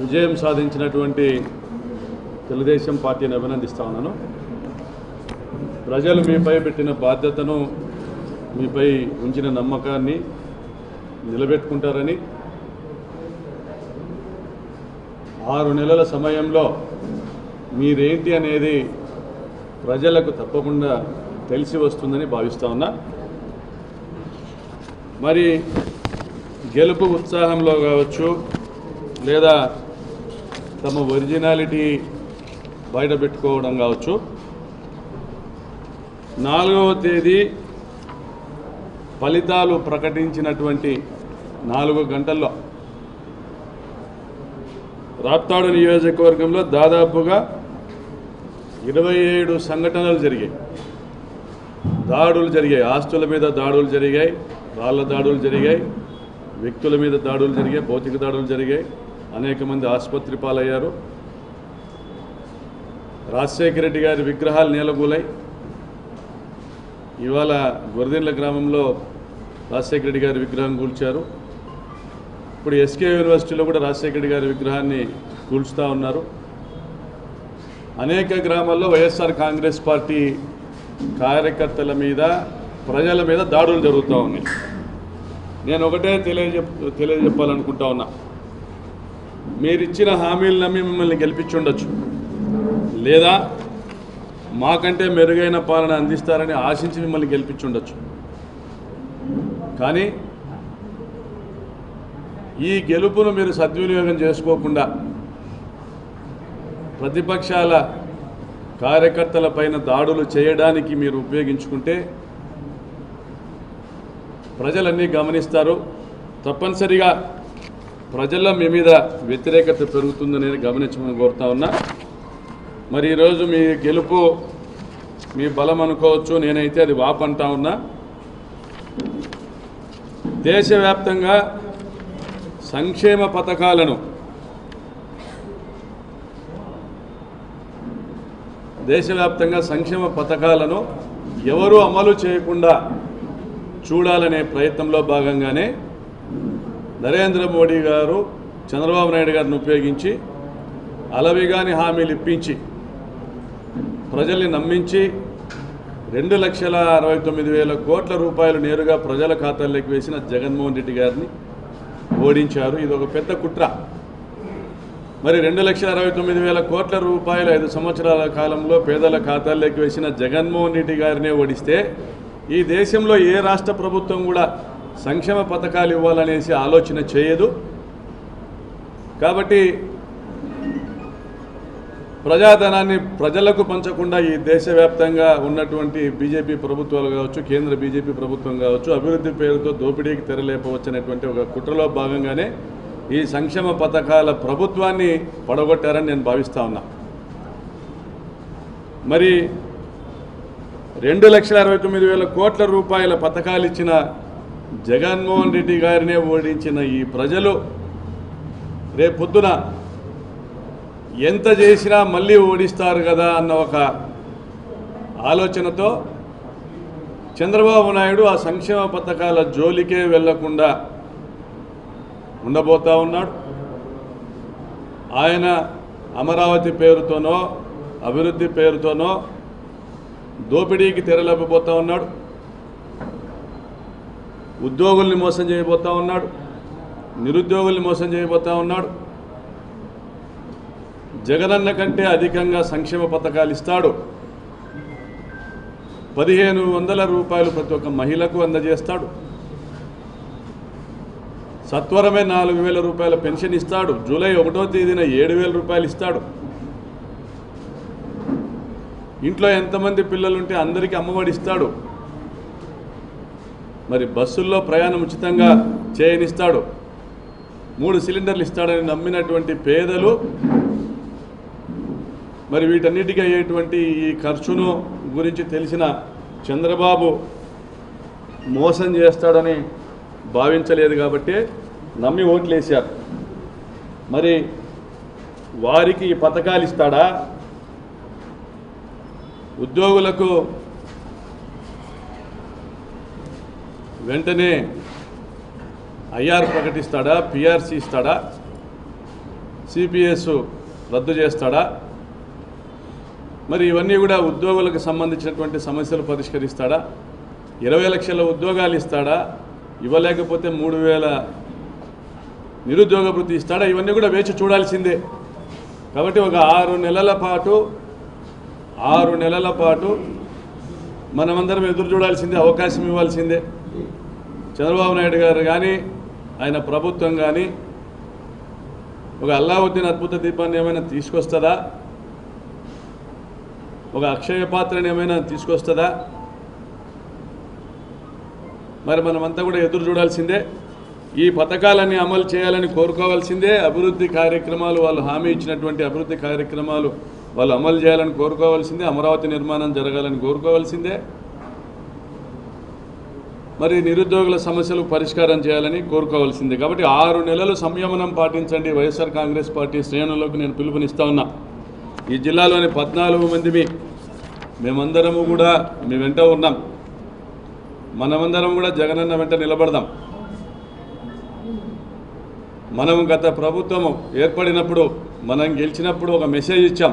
విజయం సాధించినటువంటి తెలుగుదేశం పార్టీని అభినందిస్తా ఉన్నాను. ప్రజలు మీపై పెట్టిన బాధ్యతను, మీపై ఉంచిన నమ్మకాన్ని నిలబెట్టుకుంటారని 6 నెలల సమయంలో మీరేంటి అనేది ప్రజలకు తప్పకుండా తెలిసి వస్తుందని భావిస్తా ఉన్నా. మరి గెలుపు ఉత్సాహంలో కావచ్చు, లేదా తమ ఒరిజినాలిటీ బయటపెట్టుకోవడం కావచ్చు, 4వ తేదీ ఫలితాలు ప్రకటించినటువంటి 4 గంటల్లో రాప్తాడు నియోజకవర్గంలో దాదాపుగా 27 సంఘటనలు జరిగాయి. దాడులు జరిగాయి, ఆస్తుల మీద దాడులు జరిగాయి, రాళ్ల దాడులు జరిగాయి, వ్యక్తుల మీద దాడులు జరిగాయి, భౌతిక దాడులు జరిగాయి, అనేక మంది ఆసుపత్రి పాలయ్యారు. రాజశేఖర రెడ్డి గారి విగ్రహాలు నేలగూలాయి. ఇవాళ గొర్రెల గ్రామంలో రాజశేఖర రెడ్డి గారి విగ్రహం కూల్చారు. ఇప్పుడు ఎస్కే యూనివర్సిటీలో కూడా రాజశేఖర రెడ్డి గారి విగ్రహాన్ని కూల్చుతూ ఉన్నారు. అనేక గ్రామాల్లో వైఎస్ఆర్ కాంగ్రెస్ పార్టీ కార్యకర్తల మీద, ప్రజల మీద దాడులు జరుగుతూ ఉన్నాయి. నేను ఒకటే తెలియజెప్పాలనుకుంటా ఉన్నా, మీరిచ్చిన హామీలు నమ్మి మిమ్మల్ని గెలిపించుండొచ్చు, లేదా మాకంటే మెరుగైన పాలన అందిస్తారని ఆశించి మిమ్మల్ని గెలిపించుండొచ్చు. కానీ ఈ గెలుపును మీరు సద్వినియోగం చేసుకోకుండా ప్రతిపక్షాల కార్యకర్తల పైన దాడులు చేయడానికి మీరు ఉపయోగించుకుంటే ప్రజలన్నీ గమనిస్తారు. తప్పనిసరిగా ప్రజల్లో మీ మీద వ్యతిరేకత పెరుగుతుందని గమనించమని కోరుతా ఉన్నా. మరి ఈరోజు మీ గెలుపు మీ బలం అనుకోవచ్చు, నేనైతే అది వాపంటా ఉన్నా. దేశవ్యాప్తంగా సంక్షేమ పథకాలను ఎవరూ అమలు చేయకుండా చూడాలనే ప్రయత్నంలో భాగంగానే నరేంద్ర మోడీ గారు చంద్రబాబు నాయుడు గారిని ఉపయోగించి అలవిగాని హామీలు ఇప్పించి ప్రజల్ని నమ్మించి 2,69,000 కోట్ల రూపాయలు నేరుగా ప్రజల ఖాతాల్లోకి వేసిన జగన్మోహన్ రెడ్డి గారిని ఓడించారు. ఇది ఒక పెద్ద కుట్ర. మరి 2,69,000 కోట్ల రూపాయలు 5 సంవత్సరాల కాలంలో పేదల ఖాతాల్లోకి వేసిన జగన్మోహన్ రెడ్డి గారినే ఓడిస్తే ఈ దేశంలో ఏ రాష్ట్ర ప్రభుత్వం కూడా సంక్షేమ పథకాలు ఇవ్వాలనేసి ఆలోచన చేయదు. కాబట్టి ప్రజాధనాన్ని ప్రజలకు పంచకుండా ఈ దేశవ్యాప్తంగా ఉన్నటువంటి బీజేపీ ప్రభుత్వాలు కావచ్చు, కేంద్ర బీజేపీ ప్రభుత్వం కావచ్చు, అభివృద్ధి పేరుతో దోపిడీకి తెరలేపవచ్చు అనేటువంటి ఒక కుట్రలో భాగంగానే ఈ సంక్షేమ పథకాల ప్రభుత్వాన్ని పడగొట్టారని నేను భావిస్తా ఉన్నా. మరి 2,69,000 కోట్ల రూపాయల పథకాలు ఇచ్చిన జగన్మోహన్ రెడ్డి గారినే ఓడించిన ఈ ప్రజలు రేపొద్దున ఎంత చేసినా మళ్ళీ ఓడిస్తారు కదా అన్న ఒక ఆలోచనతో చంద్రబాబు నాయుడు ఆ సంక్షేమ పథకాల జోలికే వెళ్లకుండా ఉండబోతా ఉన్నాడు. ఆయన అమరావతి పేరుతోనో అభివృద్ధి పేరుతోనో దోపిడీకి తెరలేపబోతా ఉన్నాడు. ఉద్యోగుల్ని మోసం చేయబోతా ఉన్నాడు, నిరుద్యోగుల్ని మోసం చేయబోతా ఉన్నాడు. జగనన్న కంటే అధికంగా సంక్షేమ పథకాలు ఇస్తాడు. 1,500 రూపాయలు ప్రతి ఒక్క మహిళకు అందజేస్తాడు. సత్వరమే 4,000 రూపాయల పెన్షన్ ఇస్తాడు. జూలై 1వ తేదీన 7,000 రూపాయలు ఇస్తాడు. ఇంట్లో ఎంతమంది పిల్లలుంటే అందరికీ అమ్మఒడి ఇస్తాడు. మరి బస్సుల్లో ప్రయాణం ఉచితంగా చేయనిస్తాడు. 3 సిలిండర్లు ఇస్తాడని నమ్మినటువంటి పేదలు మరి వీటన్నిటికీ అయ్యేటువంటి ఈ ఖర్చును గురించి తెలిసిన చంద్రబాబు మోసం చేస్తాడని భావించలేదు కాబట్టి నమ్మి ఓట్లేశారు. మరి వారికి ఈ పథకాలు ఇస్తాడా? ఉద్యోగులకు వెంటనే ఐఆర్ ప్రకటిస్తాడా, పిఆర్సీ ఇస్తాడా? సిపిఎస్ రద్దు చేస్తాడా, మరి ఇవన్నీ కూడా ఉద్యోగులకు సంబంధించినటువంటి సమస్యలు పరిష్కరిస్తాడా, 20 లక్షల ఉద్యోగాలు ఇస్తాడా, ఇవ్వలేకపోతే 3,000 నిరుద్యోగ వృత్తి ఇస్తాడా, ఇవన్నీ కూడా వేచి చూడాల్సిందే. కాబట్టి ఒక 6 నెలల పాటు మనమందరం ఎదురు చూడాల్సిందే, అవకాశం ఇవ్వాల్సిందే. చంద్రబాబు నాయుడు గారు కానీ ఆయన ప్రభుత్వం కానీ ఒక అల్లావుద్దీన్ అద్భుత దీపాన్ని ఏమైనా తీసుకొస్తుందా, ఒక అక్షయ పాత్రని ఏమైనా తీసుకొస్తుందా, మరి మనమంతా కూడా ఎదురు చూడాల్సిందే. ఈ పథకాలన్నీ అమలు చేయాలని కోరుకోవాల్సిందే. అభివృద్ధి కార్యక్రమాలు వాళ్ళు హామీ ఇచ్చినటువంటి అభివృద్ధి కార్యక్రమాలు వాళ్ళు అమలు చేయాలని కోరుకోవాల్సిందే. అమరావతి నిర్మాణం జరగాలని కోరుకోవాల్సిందే. మరి నిరుద్యోగుల సమస్యలు పరిష్కారం చేయాలని కోరుకోవాల్సిందే. కాబట్టి 6 నెలలు సంయమనం పాటించండి. వైఎస్ఆర్ కాంగ్రెస్ పార్టీ శ్రేణులకు నేను పిలుపునిస్తా ఉన్నా. ఈ జిల్లాలోని 14 మంది మేమందరము కూడా మీ వెంట ఉన్నాం. మనమందరం కూడా జగనన్న వెంట నిలబడదాం. మనం గత ప్రభుత్వం ఏర్పడినప్పుడు మనం గెలిచినప్పుడు ఒక మెసేజ్ ఇచ్చాం,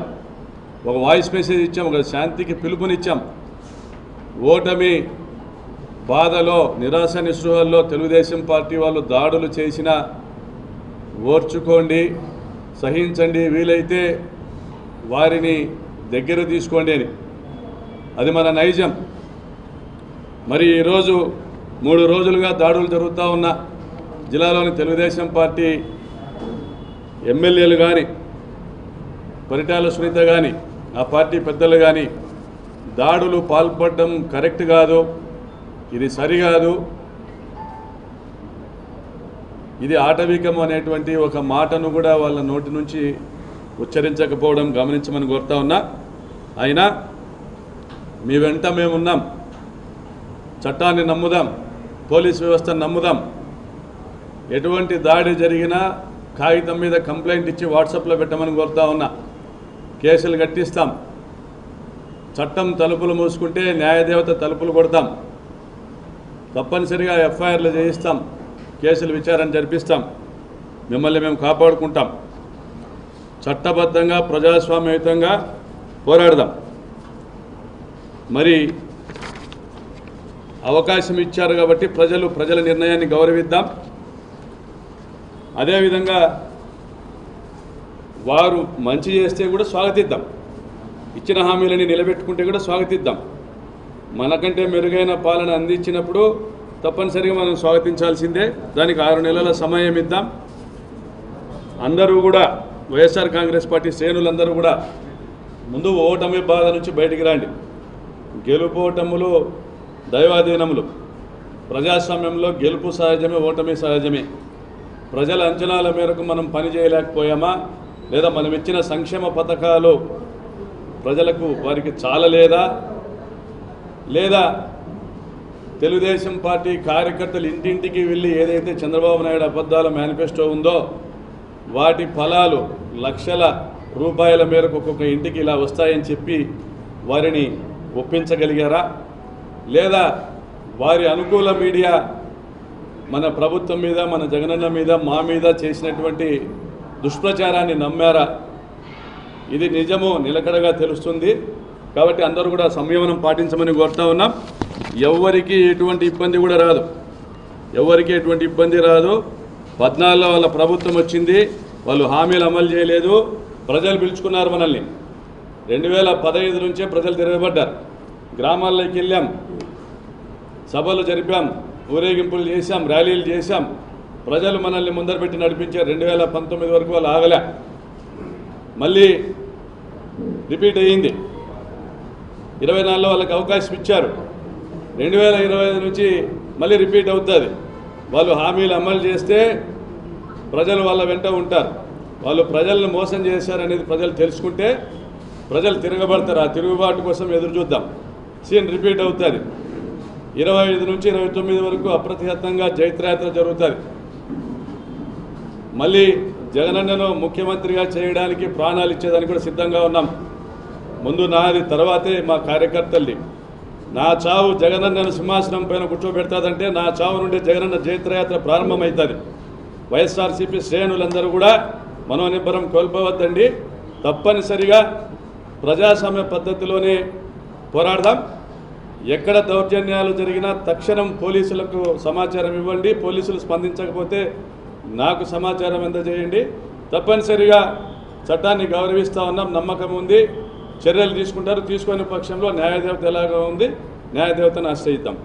ఒక వాయిస్ మెసేజ్ ఇచ్చాం, ఒక శాంతికి పిలుపునిచ్చాం. ఓటమి బాధలో నిరాశ నిస్పృహల్లో తెలుగుదేశం పార్టీ వాళ్ళు దాడులు చేసినా ఓర్చుకోండి, సహించండి, వీలైతే వారిని దగ్గర తీసుకోండి అని. అది మన నైజం. మరి ఈరోజు 3 రోజులుగా దాడులు జరుగుతూ ఉన్న జిల్లాలోని తెలుగుదేశం పార్టీ ఎమ్మెల్యేలు కానీ, పరిటాల సునీత కానీ, ఆ పార్టీ పెద్దలు కానీ దాడులు పాల్పడడం కరెక్ట్ కాదు, ఇది సరికాదు, ఇది ఆటవికం అనేటువంటి ఒక మాటను కూడా వాళ్ళ నోటి నుంచి ఉచ్చరించకపోవడం గమనించమని కోరుతా ఉన్నా. అయినా మీ వెంట మేమున్నాం. చట్టాన్ని నమ్ముదాం, పోలీస్ వ్యవస్థను నమ్ముదాం. ఎటువంటి దాడి జరిగినా కాగితం మీద కంప్లైంట్ ఇచ్చి వాట్సాప్లో పెట్టమని కోరుతా ఉన్నా. కేసులు కట్టిస్తాం. చట్టం తలుపులు మూసుకుంటే న్యాయదేవత తలుపులు కొడతాం. తప్పనిసరిగా ఎఫ్ఐఆర్లు చేయిస్తాం, కేసులు విచారణ జరిపిస్తాం. మిమ్మల్ని మేము కాపాడుకుంటాం. చట్టబద్ధంగా ప్రజాస్వామ్యయుతంగా పోరాడదాం. మరి అవకాశం ఇచ్చారు కాబట్టి ప్రజల నిర్ణయాన్ని గౌరవిద్దాం. అదేవిధంగా వారు మంచి చేస్తే కూడా స్వాగతిద్దాం, ఇచ్చిన హామీలని నిలబెట్టుకుంటే కూడా స్వాగతిద్దాం. మనకంటే మెరుగైన పాలన అందించినప్పుడు తప్పనిసరిగా మనం స్వాగతించాల్సిందే. దానికి 6 నెలల సమయం ఇద్దాం. అందరూ కూడా వైఎస్ఆర్ కాంగ్రెస్ పార్టీ శ్రేణులందరూ కూడా ముందు ఓటమి బాధ నుంచి బయటికి రండి. గెలుపోటములు దైవాధీనములు. ప్రజాస్వామ్యంలో గెలుపు సహజమే, ఓటమి సహజమే. ప్రజల అంచనాల మేరకు మనం పని చేయలేకపోయామా, లేదా మనం ఇచ్చిన సంక్షేమ పథకాలు ప్రజలకు వారికి చాలలేదా, లేదా తెలుగుదేశం పార్టీ కార్యకర్తలు ఇంటింటికి వెళ్ళి ఏదైతే చంద్రబాబు నాయుడు అబద్ధాల మేనిఫెస్టో ఉందో వాటి ఫలాలు లక్షల రూపాయల మేరకు ఒక్కొక్క ఇంటికి ఇలా వస్తాయని చెప్పి వారిని ఒప్పించగలిగారా, లేదా వారి అనుకూల మీడియా మన ప్రభుత్వం మీద, మన జగనన్న మీద, మా మీద చేసినటువంటి దుష్ప్రచారాన్ని నమ్మారా? ఇది నిజము నిలకడగా తెలుస్తుంది. కాబట్టి అందరూ కూడా సంయమనం పాటించమని కోరుతా ఉన్నాం. ఎవరికి ఎటువంటి ఇబ్బంది కూడా రాదు, ఎవరికి ఎటువంటి ఇబ్బంది రాదు. 14లో వాళ్ళ ప్రభుత్వం వచ్చింది, వాళ్ళు హామీలు అమలు చేయలేదు. ప్రజలు పిలుచుకున్నారు మనల్ని. 2015 నుంచే ప్రజలు తిరగబడ్డారు. గ్రామాల్లోకి వెళ్ళాం, సభలు జరిపాం, ఊరేగింపులు చేశాం, ర్యాలీలు చేశాం. ప్రజలు మనల్ని ముందర పెట్టి నడిపించారు. 2019 వరకు వాళ్ళు ఆగలే. మళ్ళీ రిపీట్ అయ్యింది. 24లో వాళ్ళకి అవకాశం ఇచ్చారు. 2025 నుంచి మళ్ళీ రిపీట్ అవుతుంది. వాళ్ళు హామీలు అమలు చేస్తే ప్రజలు వాళ్ళ వెంట ఉంటారు. వాళ్ళు ప్రజలను మోసం చేశారనేది ప్రజలు తెలుసుకుంటే ప్రజలు తిరగబడతారు. ఆ తిరుగుబాటు కోసం ఎదురు చూద్దాం. సీన్ రిపీట్ అవుతుంది. 25 నుంచి 29 వరకు అప్రతిహతంగా జైత్రయాత్ర జరుగుతుంది. మళ్ళీ జగనన్నను ముఖ్యమంత్రిగా చేయడానికి ప్రాణాలు ఇచ్చేదానికి కూడా సిద్ధంగా ఉన్నాం. ముందు నాది, తర్వాతే మా కార్యకర్తల్ని. నా చావు జగనన్నను సింహాసనం పైన కూర్చోబెడతాదంటే నా చావు నుండి జగనన్న జైత్రయాత్ర ప్రారంభమవుతుంది. వైఎస్ఆర్సీపీ శ్రేణులందరూ కూడా మనోనిబ్బరం కోల్పోవద్దండి. తప్పనిసరిగా ప్రజాస్వామ్య పద్ధతిలోనే పోరాడదాం. ఎక్కడ దౌర్జన్యాలు జరిగినా తక్షణం పోలీసులకు సమాచారం ఇవ్వండి. పోలీసులు స్పందించకపోతే నాకు సమాచారం అందజేయండి. తప్పనిసరిగా చట్టాన్ని గౌరవిస్తూ ఉన్నాం, నమ్మకం ఉంది, చర్యలు తీసుకుంటారు. తీసుకునే పక్షంలో న్యాయదేవత ఎలాగో ఉంది, న్యాయదేవతను ఆశ్రయిద్దాం.